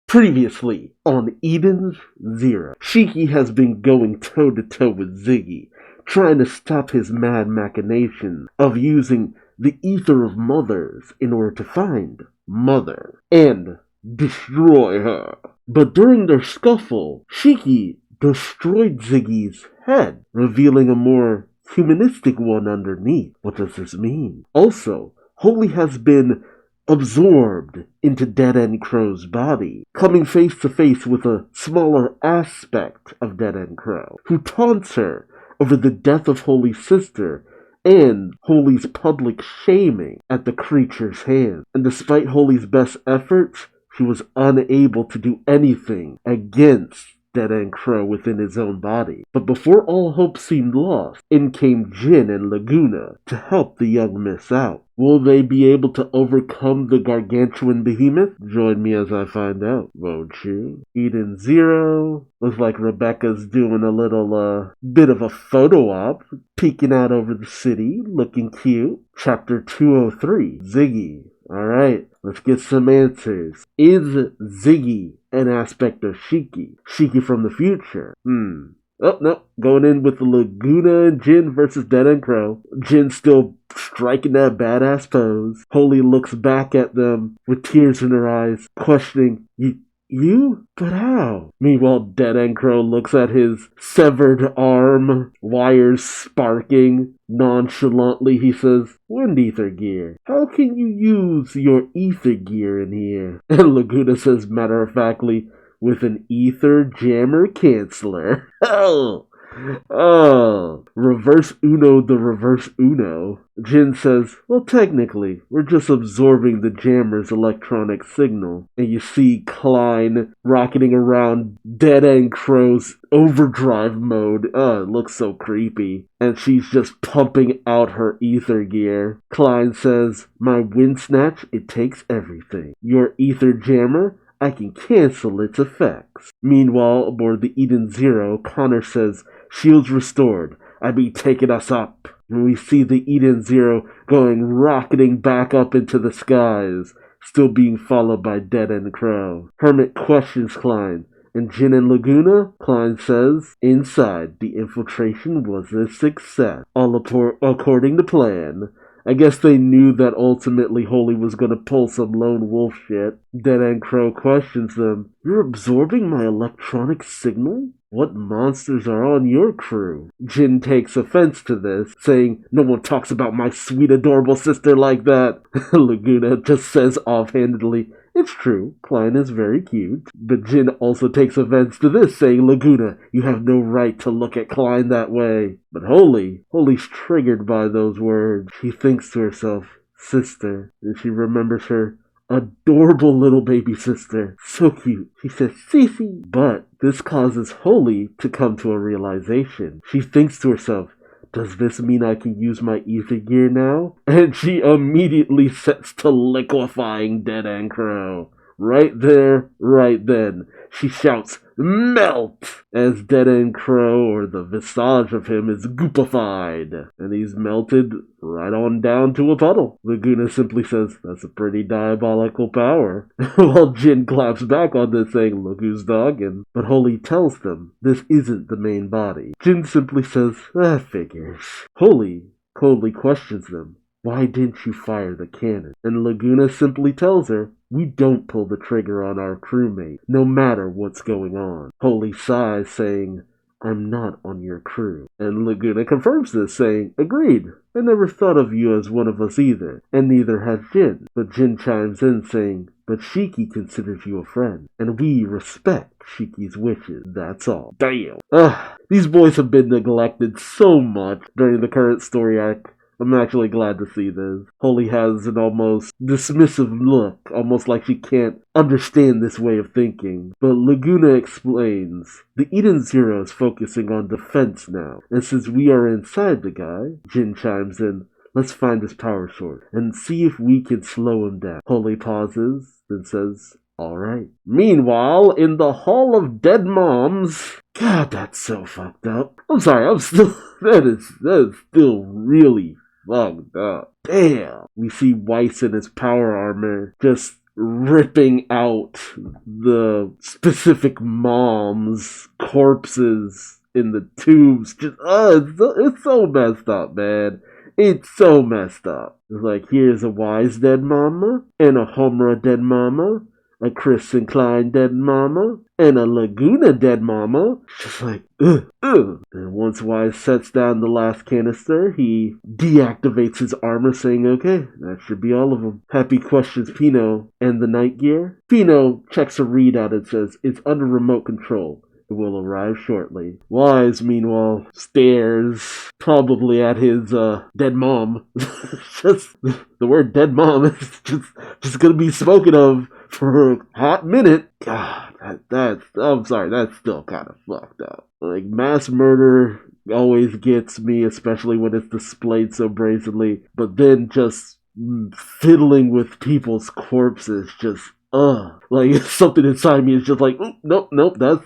Previously on Eden's Zero, Shiki has been going toe-to-toe with Ziggy, trying to stop his mad machination of using the ether of mothers in order to find Mother and destroy her. But during their scuffle, Shiki destroyed Ziggy's head, revealing a more humanistic one underneath. What does this mean? Also, Holy has been absorbed into Dead End Crow's body, coming face to face with a smaller aspect of Dead End Crow, who taunts her over the death of Holy's sister and Holy's public shaming at the creature's hands. And despite Holy's best efforts, she was unable to do anything against Dead End Crow within his own body. But before all hope seemed lost, in came Jin and Laguna to help the young miss out. Will they be able to overcome the gargantuan behemoth? Join me as I find out, won't you? Eden Zero. Looks like Rebecca's doing a little bit of a photo op, peeking out over the city, looking cute. Chapter 203, Ziggy. Alright, let's get some answers. Is Ziggy an aspect of Shiki? Shiki from the future? Oh, no. Going in with the Laguna and Jin versus Dead End Crow. Jin still striking that badass pose. Holy looks back at them with tears in her eyes, questioning, You? But how? Meanwhile, Dead End Crow looks at his severed arm, wires sparking. Nonchalantly, he says, Wind ether gear. How can you use your ether gear in here? And Laguna says matter-of-factly, with an ether jammer canceller. Reverse Uno the reverse Uno. Jin says, well, technically, we're just absorbing the jammer's electronic signal. And you see Klein rocketing around Dead End Crow's overdrive mode. It looks so creepy. And she's just pumping out her ether gear. Klein says, my wind snatch, it takes everything. Your ether jammer, I can cancel its effects. Meanwhile, aboard the Eden Zero, Connor says, shields restored. I be taking us up. And we see the Eden Zero going rocketing back up into the skies, still being followed by Dead End Crow. Hermit questions Klein. And Jin and Laguna, Klein says, inside, the infiltration was a success. All according to plan. I guess they knew that ultimately Holy was going to pull some lone wolf shit. Dead End Crow questions them. You're absorbing my electronic signal? What monsters are on your crew? Jin takes offense to this, saying, no one talks about my sweet adorable sister like that. Laguna just says offhandedly, it's true, Klein is very cute. But Jin also takes offense to this, saying, Laguna, you have no right to look at Klein that way. But Holy's triggered by those words. She thinks to herself, sister, and she remembers her adorable little baby sister. So cute. She says, Cece. But this causes Holy to come to a realization. She thinks to herself, does this mean I can use my ether gear now? And she immediately sets to liquefying Dead End Crow. Right there, right then. She shouts, melt! As Dead End Crow, or the visage of him, is goopified. And he's melted right on down to a puddle. Laguna simply says, that's a pretty diabolical power. While Jin claps back on this, saying, look who's dogging. But Holy tells them this isn't the main body. Jin simply says, figures. Holy coldly questions them. Why didn't you fire the cannon? And Laguna simply tells her, we don't pull the trigger on our crewmate, no matter what's going on. Holy sighs, saying, I'm not on your crew. And Laguna confirms this, saying, agreed. I never thought of you as one of us either, and neither has Jin. But Jin chimes in, saying, but Shiki considers you a friend, and we respect Shiki's wishes, that's all. Damn. These boys have been neglected so much during the current story arc. I'm actually glad to see this. Holy has an almost dismissive look, almost like she can't understand this way of thinking. But Laguna explains, the Eden Zero is focusing on defense now, and since we are inside the guy, Jin chimes in, let's find his power source, and see if we can slow him down. Holy pauses, then says, alright. Meanwhile, in the Hall of Dead Moms, God, that's so fucked up. I'm sorry, that is still really fucked up. Damn. We see Weiss in his power armor just ripping out the specific mom's corpses in the tubes. Just, it's so messed up, man. It's so messed up. It's like, here's a Wise dead mama, and a Homura dead mama, a Chris and Klein dead mama, and a Laguna dead mama. Just like, ugh, ugh. And once Wise sets down the last canister, he deactivates his armor, saying, okay, that should be all of them. Happy questions Pino and the night gear. Pino checks a readout and says, it's under remote control. It will arrive shortly. Wise, meanwhile, stares probably at his dead mom. Just the word dead mom is just gonna be spoken of for a hot minute. God, I'm sorry, that's still kind of fucked up. Like, mass murder always gets me, especially when it's displayed so brazenly. But then just fiddling with people's corpses, just like something inside me is just like, nope,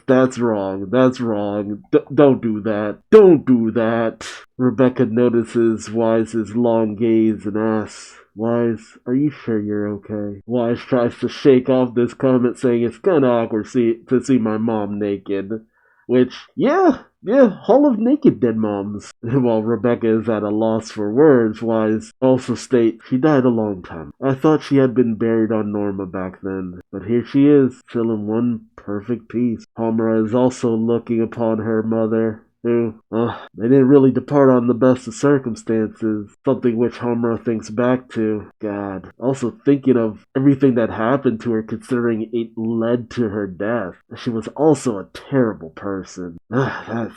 that's wrong. Don't do that. Rebecca notices Wise's long gaze and asks, Wise, are you sure you're okay? Wise tries to shake off this comment, saying it's kinda awkward to see my mom naked. Which, yeah, Hall of Naked Dead Moms. While Rebecca is at a loss for words, Wise also states she died a long time. I thought she had been buried on Norma back then, but here she is, still in one perfect piece. Homura is also looking upon her mother, who, they didn't really depart on the best of circumstances, something which Homura thinks back to. God, also thinking of everything that happened to her, considering it led to her death. She was also a terrible person. I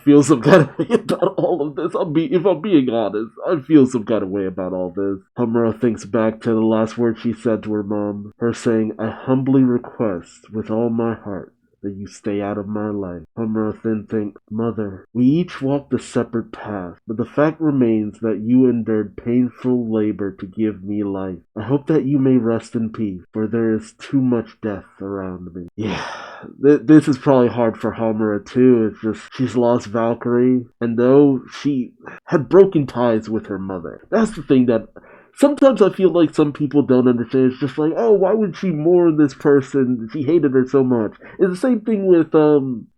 feel some kind of way about all of this. If I'm being honest, I feel some kind of way about all this. Homura thinks back to the last words she said to her mom, her saying, I humbly request with all my heart that you stay out of my life. Homura then thinks, Mother, we each walked a separate path, but the fact remains that you endured painful labor to give me life. I hope that you may rest in peace, for there is too much death around me. Yeah, this is probably hard for Homura too. It's just, she's lost Valkyrie, and though she had broken ties with her mother, that's the thing that sometimes I feel like some people don't understand. It's just like, oh, why would she mourn this person? She hated her so much. It's the same thing with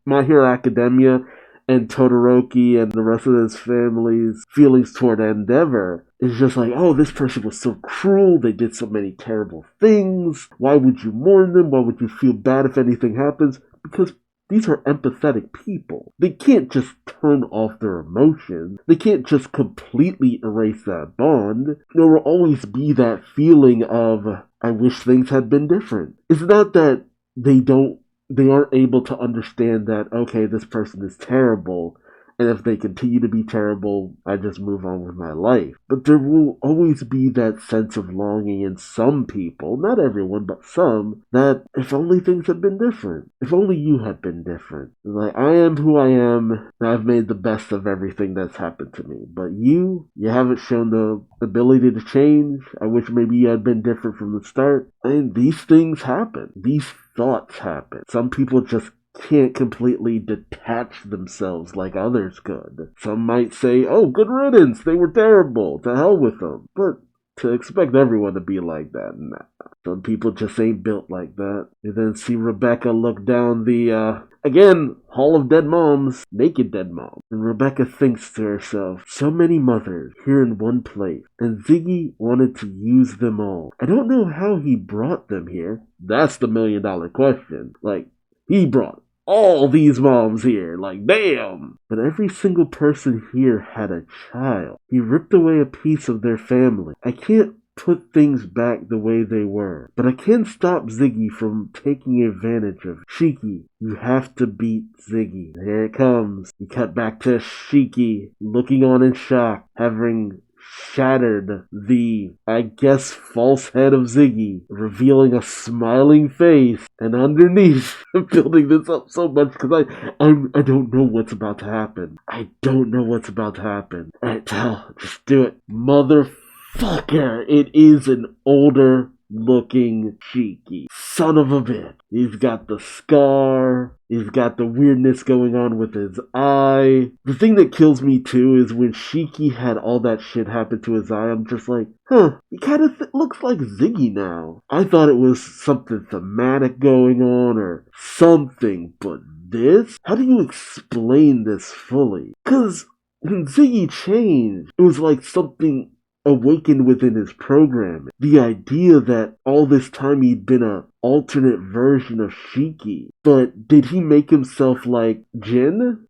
My Hero Academia and Todoroki and the rest of his family's feelings toward Endeavor. It's just like, oh, this person was so cruel. They did so many terrible things. Why would you mourn them? Why would you feel bad if anything happens? Because these are empathetic people. They can't just turn off their emotions. They can't just completely erase that bond. There will always be that feeling of, I wish things had been different. It's not that they aren't able to understand that, okay, this person is terrible, and if they continue to be terrible, I just move on with my life. But there will always be that sense of longing in some people, not everyone, but some, that if only things had been different. If only you had been different. Like, I am who I am, and I've made the best of everything that's happened to me. But you haven't shown the ability to change. I wish maybe you had been different from the start. I mean, these things happen. These thoughts happen. Some people just can't completely detach themselves like others could. Some might say, oh, good riddance, they were terrible, to hell with them. But to expect everyone to be like that, nah. Some people just ain't built like that. You then see Rebecca look down the, again, Hall of Dead Moms, Naked Dead Mom. And Rebecca thinks to herself, so many mothers here in one place, and Ziggy wanted to use them all. I don't know how he brought them here. That's the $1 million question. Like, he brought all these moms here, like, damn! But every single person here had a child. He ripped away a piece of their family. I can't put things back the way they were, but I can stop Ziggy from taking advantage of Shiki. You have to beat Ziggy. Here it comes. We cut back to Shiki, looking on in shock, having shattered the, I guess, false head of Ziggy, revealing a smiling face, and underneath, I'm building this up so much because I don't know what's about to happen. I don't know what's about to happen. Alright, Tal, just do it. Motherfucker, it is an older looking Shiki. Son of a bitch. He's got the scar. He's got the weirdness going on with his eye. The thing that kills me too is when Shiki had all that shit happen to his eye, I'm just like, he kind of looks like Ziggy now. I thought it was something thematic going on or something, but this? How do you explain this fully? Because when Ziggy changed, it was like something awakened within his programming. The idea that all this time he'd been a alternate version of Shiki. But did he make himself like Jin?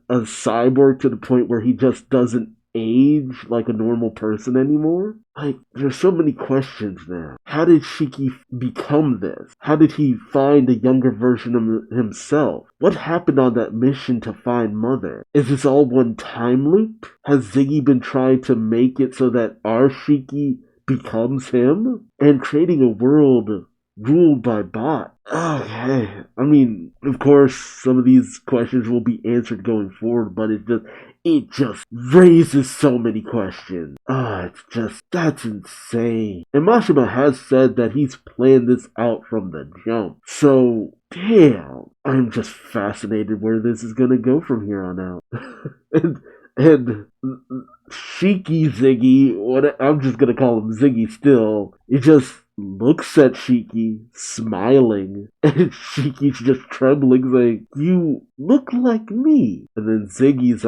A cyborg to the point where he just doesn't age like a normal person anymore? Like, there's so many questions now. How did Shiki become this? How did he find a younger version of himself? What happened on that mission to find Mother? Is this all one time loop? Has Ziggy been trying to make it so that our Shiki becomes him? And creating a world ruled by bot. Okay. I mean, of course, some of these questions will be answered going forward, but it just raises so many questions. That's insane. And Mashima has said that he's planned this out from the jump. So, damn. I'm just fascinated where this is gonna go from here on out. and Shiki Ziggy, I'm just gonna call him Ziggy still, he just looks at Shiki, smiling, and Shiki's just trembling, like, you look like me. And then Ziggy's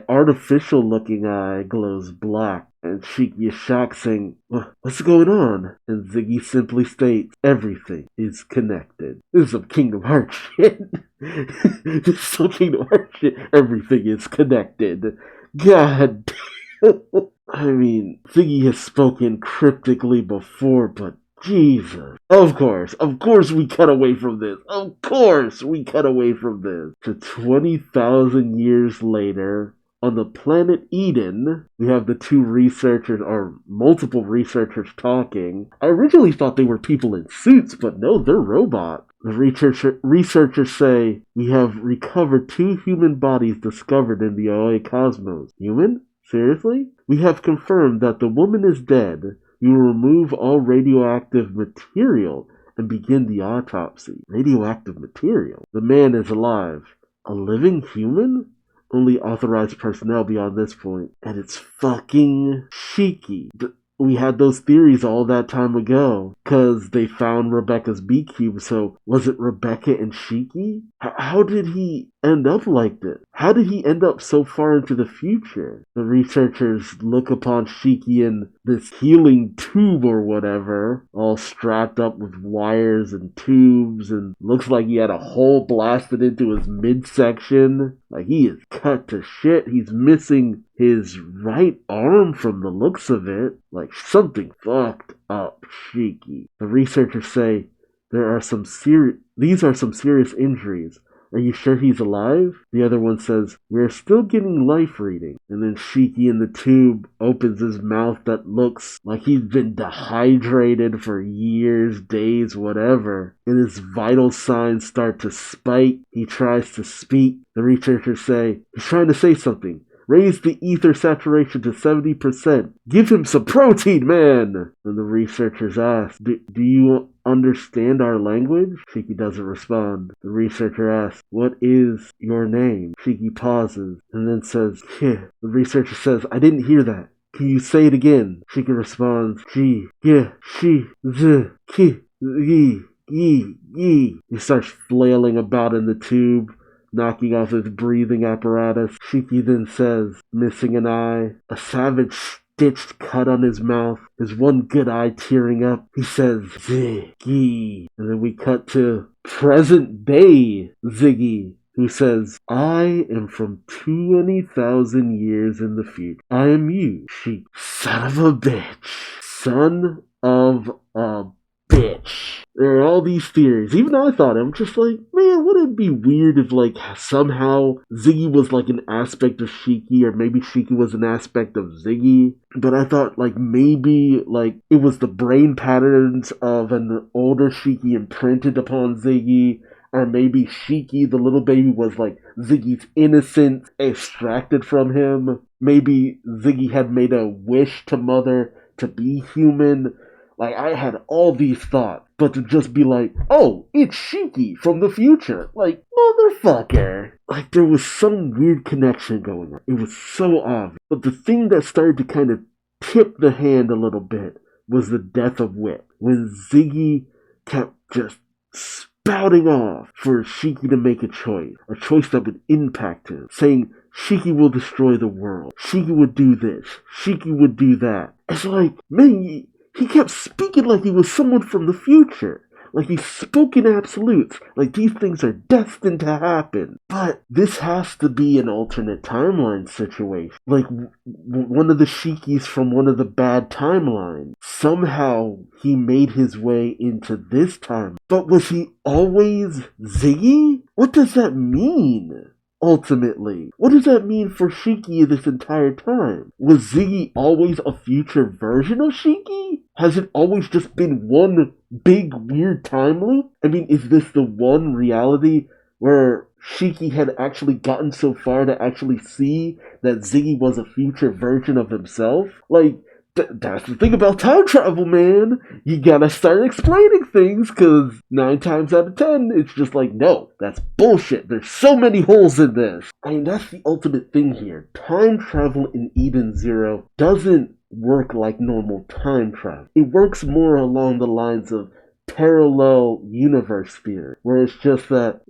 artificial looking eye, glows black, and Shiki is shocked, saying, what's going on? And Ziggy simply states, everything is connected. This is some Kingdom Hearts shit. This is some Kingdom Hearts shit. Everything is connected. God damn. I mean, Ziggy has spoken cryptically before, but Jesus. Of course we cut away from this. Of course we cut away from this. To 20,000 years later, on the planet Eden, we have the two researchers, or multiple researchers, talking. I originally thought they were people in suits, but no, they're robots. The researchers say, we have recovered 2 human bodies discovered in the OA cosmos. Human? Seriously? We have confirmed that the woman is dead. We will remove all radioactive material and begin the autopsy. Radioactive material? The man is alive. A living human? Only authorized personnel beyond this point. And it's fucking Shiki. We had those theories all that time ago, because they found Rebecca's B-Cube, so was it Rebecca and Shiki? How did he end up like this? How did he end up so far into the future? The researchers look upon Shiki in this healing tube or whatever, all strapped up with wires and tubes, and looks like he had a hole blasted into his midsection. Like, he is cut to shit. He's missing his right arm from the looks of it. Like, something fucked up Shiki. The researchers say these are some serious injuries. Are you sure he's alive? The other one says, we're still getting life reading. And then Shiki in the tube opens his mouth that looks like he's been dehydrated for years, days, whatever. And his vital signs start to spike. He tries to speak. The researchers say, he's trying to say something. Raise the ether saturation to 70%. Give him some protein, man! And the researchers ask, do you understand our language? Shiki doesn't respond. The researcher asks, what is your name? Shiki pauses and then says, Kih. The researcher says, I didn't hear that. Can you say it again? Shiki responds, Ji, yeah, shi, z, ki, yi. He starts flailing about in the tube, knocking off his breathing apparatus. Shiki then says, missing an eye, a savage stitched cut on his mouth, his one good eye tearing up. He says, Ziggy. And then we cut to present day Ziggy, who says, I am from 20,000 years in the future. I am you, Shiki. Son of a bitch. Son of a bitch. There are all these theories. Even I thought, I'm just like, man, wouldn't it be weird if, like, somehow Ziggy was, like, an aspect of Shiki, or maybe Shiki was an aspect of Ziggy? But I thought, like, maybe, like, it was the brain patterns of an older Shiki imprinted upon Ziggy, or maybe Shiki, the little baby, was, like, Ziggy's innocence extracted from him. Maybe Ziggy had made a wish to Mother to be human. Like, I had all these thoughts, but to just be like, oh, it's Shiki from the future. Like, motherfucker. Like, there was some weird connection going on. It was so obvious. But the thing that started to kind of tip the hand a little bit was the death of Wit. When Ziggy kept just spouting off for Shiki to make a choice that would impact him, saying Shiki will destroy the world, Shiki would do this, Shiki would do that. It's like, man, he kept speaking like he was someone from the future. Like he spoke in absolutes. Like these things are destined to happen. But this has to be an alternate timeline situation. Like one of the Shikis from one of the bad timelines. Somehow he made his way into this time. But was he always Ziggy? What does that mean? Ultimately, what does that mean for Shiki this entire time? Was Ziggy always a future version of Shiki? Has it always just been one big weird time loop? I mean, is this the one reality where Shiki had actually gotten so far to actually see that Ziggy was a future version of himself? Like, that's the thing about time travel, man. You gotta start explaining things, because 9 times out of 10, it's just like, no, that's bullshit. There's so many holes in this. I mean, that's the ultimate thing here. Time travel in Eden Zero doesn't work like normal time travel. It works more along the lines of parallel universe theory, where it's just that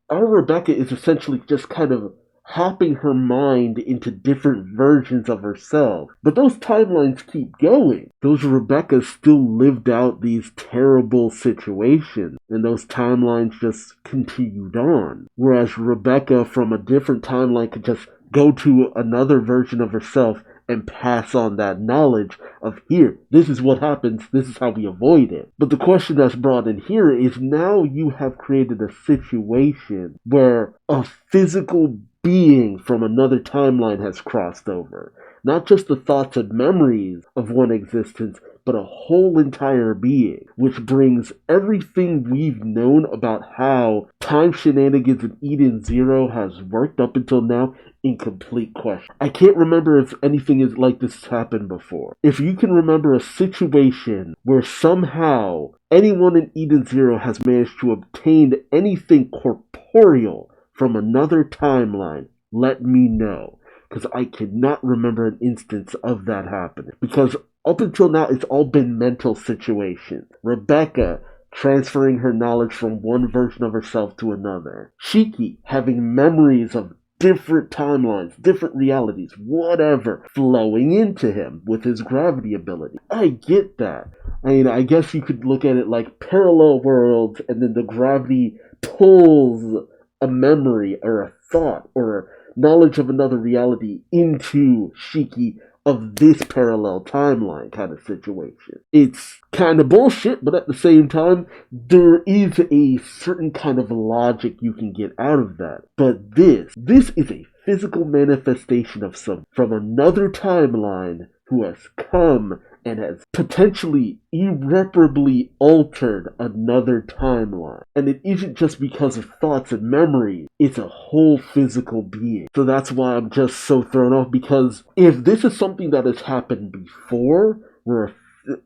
our Rebecca is essentially just kind of hopping her mind into different versions of herself. But those timelines keep going. Those Rebeccas still lived out these terrible situations, and those timelines just continued on. Whereas Rebecca from a different timeline could just go to another version of herself and pass on that knowledge of, here, this is what happens, this is how we avoid it. But the question that's brought in here is, now you have created a situation where a physical being from another timeline has crossed over. Not just the thoughts and memories of one existence, but a whole entire being, which brings everything we've known about how time shenanigans in Eden Zero has worked up until now in complete question. I can't remember if anything is like this has happened before. If you can remember a situation where somehow anyone in Eden Zero has managed to obtain anything corporeal from another timeline, let me know. Because I cannot remember an instance of that happening. Because up until now, it's all been mental situations. Rebecca transferring her knowledge from one version of herself to another. Shiki having memories of different timelines, different realities, whatever, flowing into him with his gravity ability. I get that. I mean, I guess you could look at it like parallel worlds, and then the gravity pulls a memory or a thought or knowledge of another reality into Shiki of this parallel timeline kind of situation. It's kind of bullshit, but at the same time, there is a certain kind of logic you can get out of that. But this is a physical manifestation of someone from another timeline who has come and has potentially irreparably altered another timeline. And it isn't just because of thoughts and memories, it's a whole physical being. So that's why I'm just so thrown off, because if this is something that has happened before, where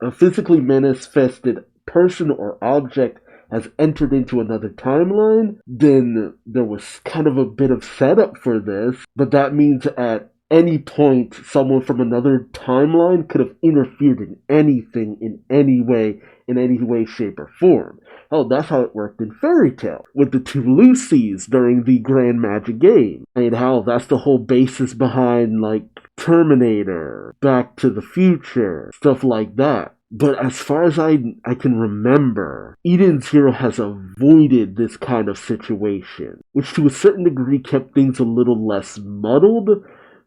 a physically manifested person or object has entered into another timeline, then there was kind of a bit of setup for this, but that means at any point someone from another timeline could have interfered in anything in any way, shape, or form. Oh, that's how it worked in Fairy Tail, with the two Lucys during the Grand Magic Game. And how that's the whole basis behind, like, Terminator, Back to the Future, stuff like that. But as far as I can remember, Eden Zero has avoided this kind of situation, which to a certain degree kept things a little less muddled,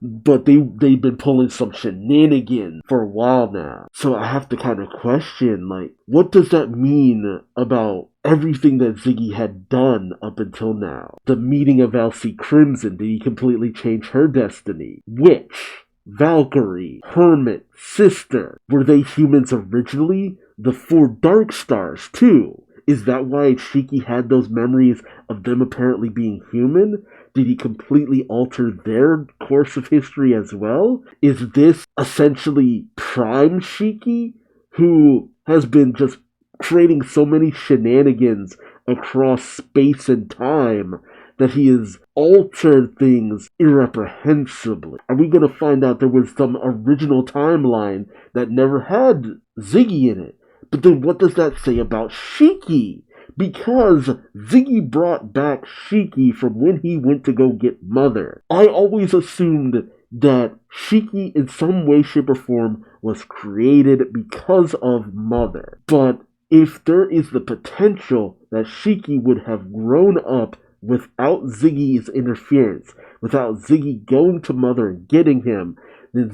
but they've been pulling some shenanigans for a while now. So I have to kind of question, like, what does that mean about everything that Ziggy had done up until now? The meeting of Elsie Crimson, did he completely change her destiny? Witch, Valkyrie, Hermit, Sister, were they humans originally? The 4 Dark Stars, too. Is that why Shiki had those memories of them apparently being human? Did he completely alter their course of history as well? Is this essentially Prime Shiki who has been just creating so many shenanigans across space and time that he has altered things irreprehensibly? Are we going to find out there was some original timeline that never had Ziggy in it? But then what does that say about Shiki? Because Ziggy brought back Shiki from when he went to go get Mother. I always assumed that Shiki in some way, shape, or form was created because of Mother. But if there is the potential that Shiki would have grown up without Ziggy's interference, without Ziggy going to Mother and getting him, then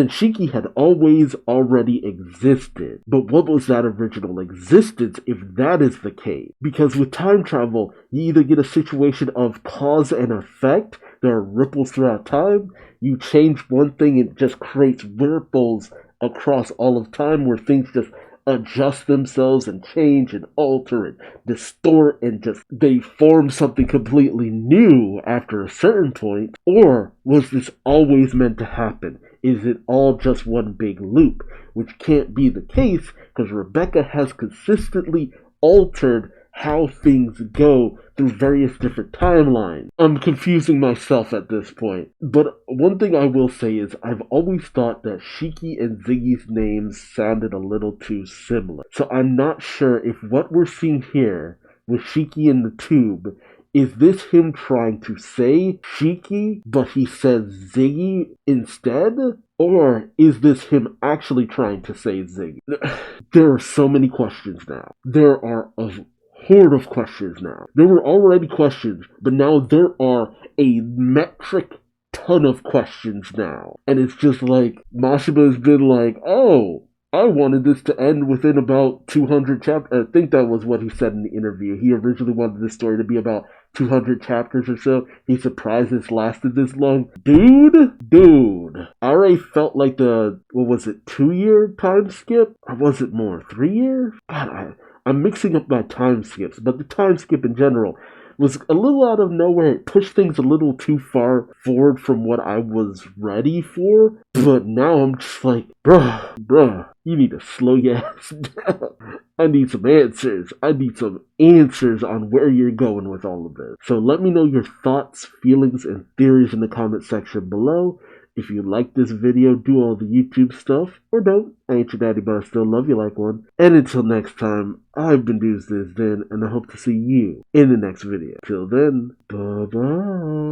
Shiki had always already existed. But what was that original existence if that is the case? Because with time travel, you either get a situation of cause and effect, there are ripples throughout time, you change one thing, it just creates ripples across all of time where things just adjust themselves and change and alter and distort and just they form something completely new after a certain point? Or was this always meant to happen? Is it all just one big loop? Which can't be the case because Rebecca has consistently altered how things go through various different timelines. I'm confusing myself at this point. But one thing I will say is I've always thought that Shiki and Ziggy's names sounded a little too similar. So I'm not sure if what we're seeing here with Shiki in the tube, is this him trying to say Shiki, but he says Ziggy instead? Or is this him actually trying to say Ziggy? There are so many questions now. There are a horde of questions now. There were already questions, but now there are a metric ton of questions now. And it's just like, Mashima has been like, oh, I wanted this to end within about 200 chapters. I think that was what he said in the interview. He originally wanted this story to be about 200 chapters or so. He's surprised it's lasted this long. Dude. I already felt like the, 2-year time skip? Or was it more? 3 years? God, I'm mixing up my time skips, but the time skip in general was a little out of nowhere. It pushed things a little too far forward from what I was ready for. But now I'm just like, bruh, you need to slow your ass down. I need some answers. I need some answers on where you're going with all of this. So let me know your thoughts, feelings, and theories in the comment section below. If you like this video, do all the YouTube stuff, or don't. I ain't your daddy, but I still love you like one. And until next time, I've been Duuz-Diz-Din, and I hope to see you in the next video. Till then, bye-bye.